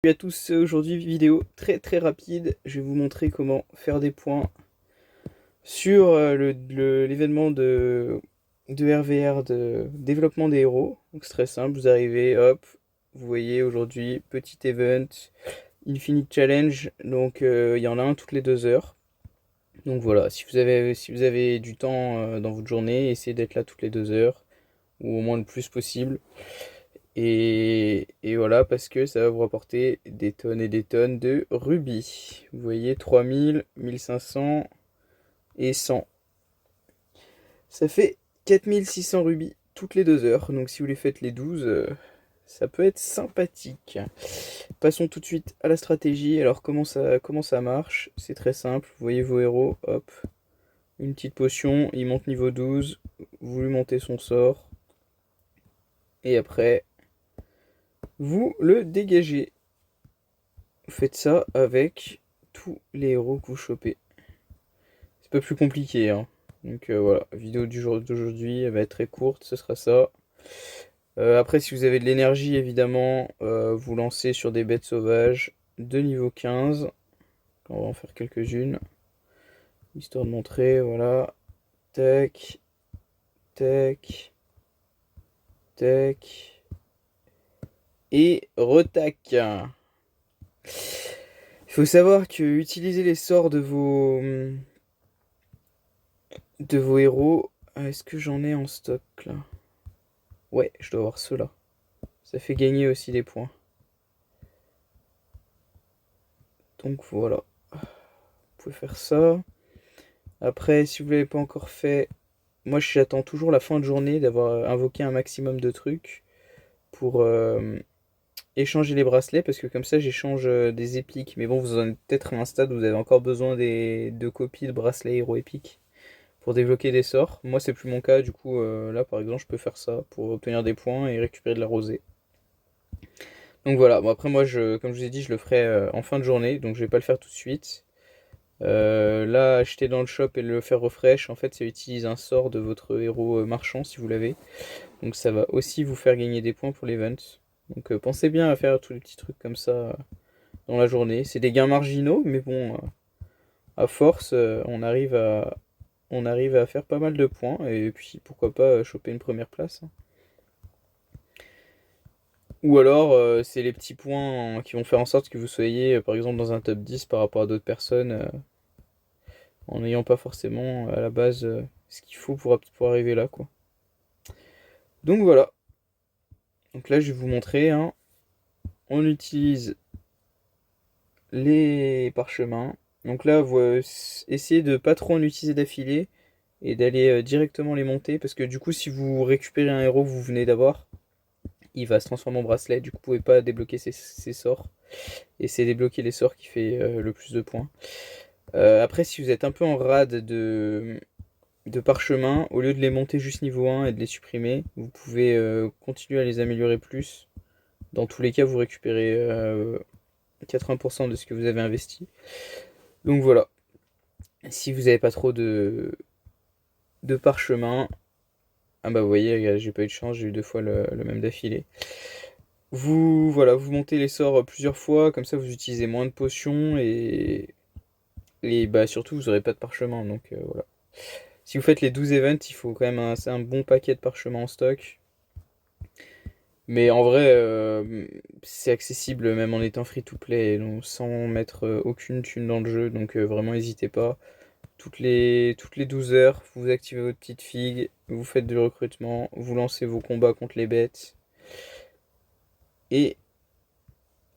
Salut à tous, aujourd'hui vidéo très rapide, je vais vous montrer comment faire des points sur l'événement de RVR de développement des héros. Donc c'est très simple, vous arrivez, hop, vous voyez aujourd'hui petit event, Infinite Challenge, donc il y en a un toutes les 2 heures. Donc voilà, si vous avez du temps dans votre journée, essayez d'être là toutes les 2 heures, ou au moins le plus possible. Et voilà, parce que ça va vous rapporter des tonnes et des tonnes de rubis. Vous voyez, 3000, 1500 et 100. Ça fait 4600 rubis toutes les 2 heures. Donc si vous les faites les 12, ça peut être sympathique. Passons tout de suite à la stratégie. Alors comment ça marche? C'est très simple. Vous voyez vos héros, hop. Une petite potion, il monte niveau 12. Vous lui montez son sort. Et après, vous le dégagez. Vous faites ça avec tous les héros que vous chopez. C'est pas plus compliqué, hein. Donc voilà, vidéo du jour d'aujourd'hui, elle va être très courte, ce sera ça. Après, si vous avez de l'énergie, évidemment, vous lancez sur des bêtes sauvages de niveau 15. On va en faire quelques-unes, histoire de montrer, voilà. Tac, tac, tac. Et retac. Il faut savoir que utiliser les sorts de vos héros. Est-ce que j'en ai en stock là? Ouais, je dois avoir ceux-là. Ça fait gagner aussi des points. Donc voilà. Vous pouvez faire ça. Après, si vous ne l'avez pas encore fait, moi j'attends toujours la fin de journée d'avoir invoqué un maximum de trucs pour échanger les bracelets, parce que comme ça j'échange des épiques. Mais bon, vous en êtes peut-être à un stade où vous avez encore besoin de copies de bracelets héros épiques pour débloquer des sorts. Moi c'est plus mon cas, du coup là par exemple je peux faire ça pour obtenir des points et récupérer de la rosée. Donc voilà, bon après moi comme je vous ai dit je le ferai en fin de journée, donc je vais pas le faire tout de suite. Là acheter dans le shop et le faire refresh, en fait ça utilise un sort de votre héros marchand si vous l'avez. Donc ça va aussi vous faire gagner des points pour l'event. Donc pensez bien à faire tous les petits trucs comme ça dans la journée. C'est des gains marginaux, mais bon, à force on arrive à faire pas mal de points et puis pourquoi pas choper une première place, hein. Ou alors, c'est les petits points qui vont faire en sorte que vous soyez, par exemple, dans un top 10 par rapport à d'autres personnes, en n'ayant pas forcément à la base ce qu'il faut pour arriver là, quoi. Donc voilà. Donc là, je vais vous montrer, hein. On utilise les parchemins. Donc là, essayez de pas trop en utiliser d'affilée et d'aller directement les monter, parce que du coup, si vous récupérez un héros que vous venez d'avoir, il va se transformer en bracelet. Du coup, vous pouvez pas débloquer ses sorts. Et c'est débloquer les sorts qui fait le plus de points. Après, si vous êtes un peu en rade de parchemin, au lieu de les monter juste niveau 1 et de les supprimer, vous pouvez continuer à les améliorer plus. Dans tous les cas, vous récupérez 80% de ce que vous avez investi. Donc voilà. Si vous n'avez pas trop de parchemin, ah bah vous voyez, regarde, j'ai pas eu de chance, j'ai eu 2 fois le même d'affilée. Voilà, vous montez les sorts plusieurs fois, comme ça vous utilisez moins de potions et bah surtout vous n'aurez pas de parchemin, donc voilà. Si vous faites les 12 events, il faut quand même un bon paquet de parchemins en stock. Mais en vrai, c'est accessible même en étant free-to-play, donc sans mettre aucune thune dans le jeu, donc vraiment n'hésitez pas. Toutes les 12 heures, vous activez votre petite figue, vous faites du recrutement, vous lancez vos combats contre les bêtes. Et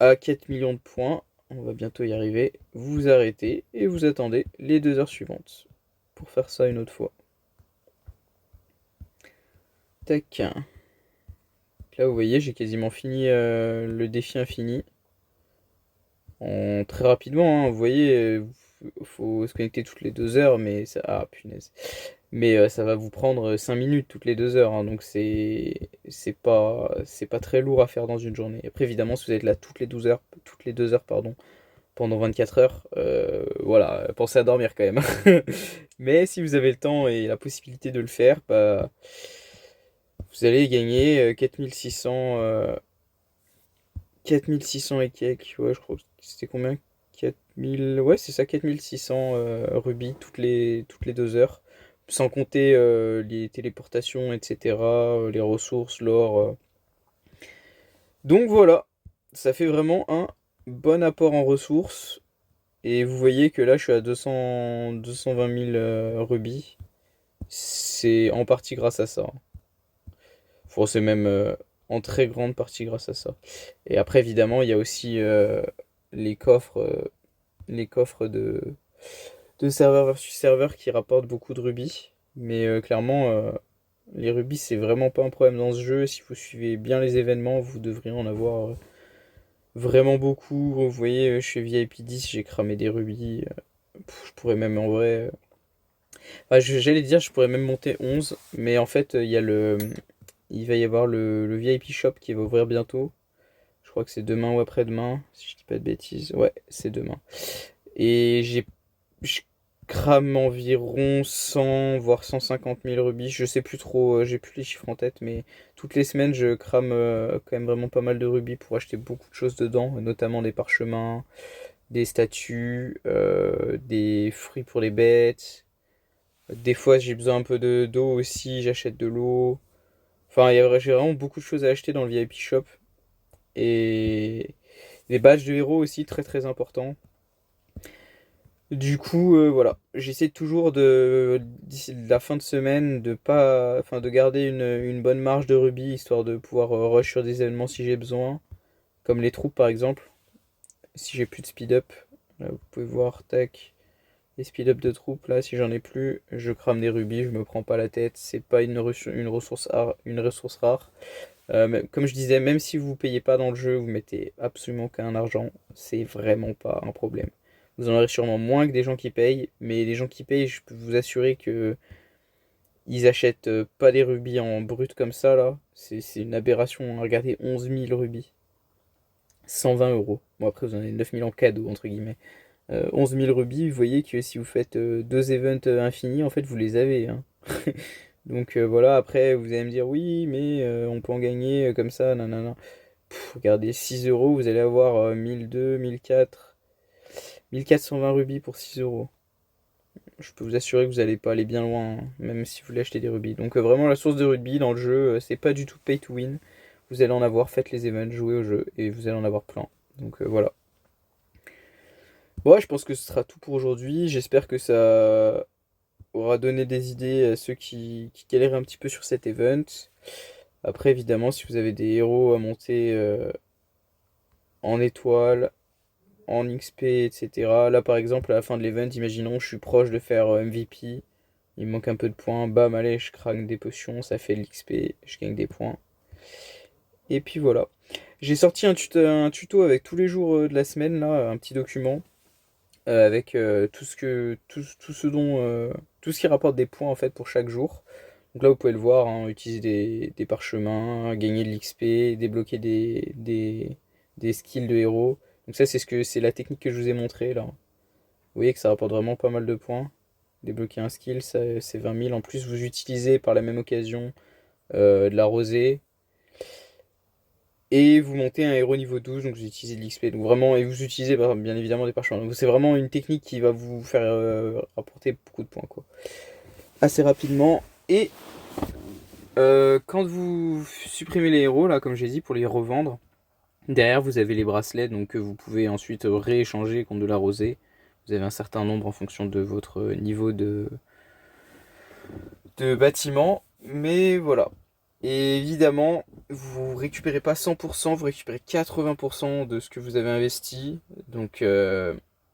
à 4 millions de points, on va bientôt y arriver, vous vous arrêtez et vous attendez les 2 heures suivantes pour faire ça une autre fois. Tac. Là, vous voyez, j'ai quasiment fini le défi infini. Très rapidement, hein, vous voyez, faut se connecter toutes les 2 heures, mais ça. Ah, punaise. Mais ça va vous prendre 5 minutes toutes les 2 heures, hein, donc c'est pas très lourd à faire dans une journée. Après, évidemment, si vous êtes là toutes les 2 heures, pardon, pendant 24 heures, voilà, pensez à dormir quand même. Mais si vous avez le temps et la possibilité de le faire, bah, vous allez gagner 4600 4600 et quelques, ouais, je crois que c'était combien? 4000, ouais, c'est ça, 4600 rubis toutes les 2 heures. Sans compter les téléportations, etc., les ressources, l'or. Donc voilà, ça fait vraiment un bon apport en ressources. Et vous voyez que là, je suis à 220 000 rubis. C'est en partie grâce à ça. Enfin, c'est même en très grande partie grâce à ça. Et après, évidemment, il y a aussi les coffres, euh, les coffres de serveur versus serveur qui rapportent beaucoup de rubis. Mais clairement, les rubis, c'est vraiment pas un problème dans ce jeu. Si vous suivez bien les événements, vous devriez en avoir vraiment beaucoup. Vous voyez, chez VIP 10, j'ai cramé des rubis. Je pourrais même en vrai. J'allais dire, je pourrais même monter 11. Mais en fait, il va y avoir le VIP Shop qui va ouvrir bientôt. Je crois que c'est demain ou après-demain, si je dis pas de bêtises. Ouais, c'est demain. Et je crame environ 100 voire 150 000 rubis. Je sais plus trop, j'ai plus les chiffres en tête, mais toutes les semaines je crame quand même vraiment pas mal de rubis pour acheter beaucoup de choses dedans, notamment des parchemins, des statues, des fruits pour les bêtes. Des fois j'ai besoin un peu de d'eau aussi, j'achète de l'eau. Enfin, j'ai vraiment beaucoup de choses à acheter dans le VIP Shop. Et les badges de héros aussi, très très important. Du coup, voilà, j'essaie toujours d'ici la fin de semaine, de pas, enfin, de garder une bonne marge de rubis, histoire de pouvoir rush sur des événements si j'ai besoin, comme les troupes par exemple. Si j'ai plus de speed up, là, vous pouvez voir, tac, les speed up de troupes, là, si j'en ai plus, je crame des rubis, je me prends pas la tête, c'est pas une ressource rare, comme je disais, même si vous payez pas dans le jeu, vous mettez absolument aucun argent, c'est vraiment pas un problème. Vous en aurez sûrement moins que des gens qui payent, mais les gens qui payent, je peux vous assurer que ils achètent pas des rubis en brut comme ça là. C'est une aberration. Regardez, 11 000 rubis, 120 euros. Bon, après, vous en avez 9 000 en cadeau, entre guillemets. 11 000 rubis, vous voyez que si vous faites deux events infinis, en fait, vous les avez, hein. Donc voilà, après, vous allez me dire, oui, mais on peut en gagner comme ça, nanana. Regardez, 6 euros, vous allez avoir 1002, 1004, 1420 rubis pour 6 euros. Je peux vous assurer que vous n'allez pas aller bien loin, hein, même si vous voulez acheter des rubis. Donc vraiment, la source de rubis dans le jeu, c'est pas du tout pay to win. Vous allez en avoir, faites les events, jouez au jeu, et vous allez en avoir plein. Donc voilà. Bon, ouais, je pense que ce sera tout pour aujourd'hui. J'espère que ça aura donné des idées à ceux qui galèrent un petit peu sur cet event. Après, évidemment, si vous avez des héros à monter en étoile, en XP, etc. Là, par exemple, à la fin de l'event, imaginons, je suis proche de faire MVP. Il me manque un peu de points. Bam, allez, je craque des potions, ça fait de l'XP, je gagne des points. Et puis voilà. J'ai sorti un tuto avec tous les jours de la semaine, là, un petit document, avec tout ce dont, tout ce qui rapporte des points en fait pour chaque jour. Donc là, vous pouvez le voir, hein, utiliser des parchemins, gagner de l'XP, débloquer des skills de héros. Donc ça, c'est la technique que je vous ai montré là. Vous voyez que ça rapporte vraiment pas mal de points. Débloquer un skill, c'est 20 000. En plus, vous utilisez par la même occasion de la rosée. Et vous montez un héros niveau 12, donc vous utilisez de l'XP. Donc vraiment, et vous utilisez bien évidemment des parchemins. Donc c'est vraiment une technique qui va vous faire rapporter beaucoup de points, quoi. Assez rapidement. Et quand vous supprimez les héros, là, comme j'ai dit, pour les revendre, derrière vous avez les bracelets, donc que vous pouvez ensuite rééchanger contre de la rosée. Vous avez un certain nombre en fonction de votre niveau de bâtiment. Mais voilà. Et évidemment, vous récupérez pas 100%, vous récupérez 80% de ce que vous avez investi. Donc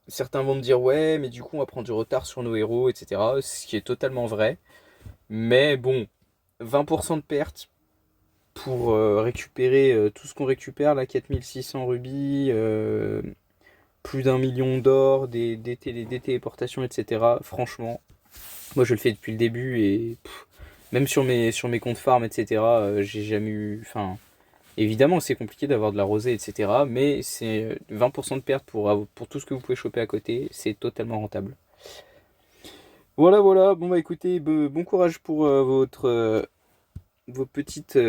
certains vont me dire ouais, mais du coup on va prendre du retard sur nos héros, etc. Ce qui est totalement vrai. Mais bon, 20% de perte pour récupérer tout ce qu'on récupère, là 4600 rubis, plus d'1 million d'or, des téléportations, etc. Franchement, moi je le fais depuis le début et même sur mes comptes farm, etc., j'ai jamais eu. Enfin, évidemment, c'est compliqué d'avoir de la rosée, etc., mais c'est 20% de perte pour tout ce que vous pouvez choper à côté, c'est totalement rentable. Voilà, voilà, bon bah écoutez, bon courage pour vos petites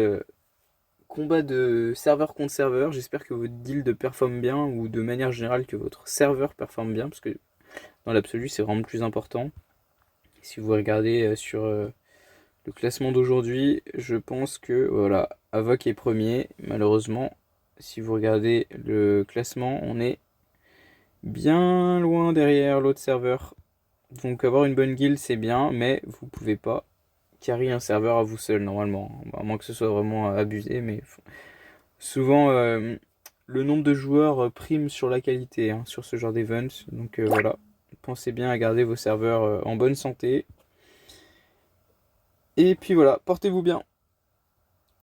combat de serveur contre serveur. J'espère que votre guild performe bien, ou de manière générale que votre serveur performe bien, parce que dans l'absolu c'est vraiment le plus important. Si vous regardez sur le classement d'aujourd'hui, je pense que voilà, Avoc est premier. Malheureusement, si vous regardez le classement, on est bien loin derrière l'autre serveur. Donc avoir une bonne guilde c'est bien, mais vous pouvez pas carry un serveur à vous seul normalement, à moins que ce soit vraiment abusé, mais souvent le nombre de joueurs prime sur la qualité, hein, sur ce genre d'events. Donc voilà, pensez bien à garder vos serveurs en bonne santé. Et puis voilà, portez-vous bien.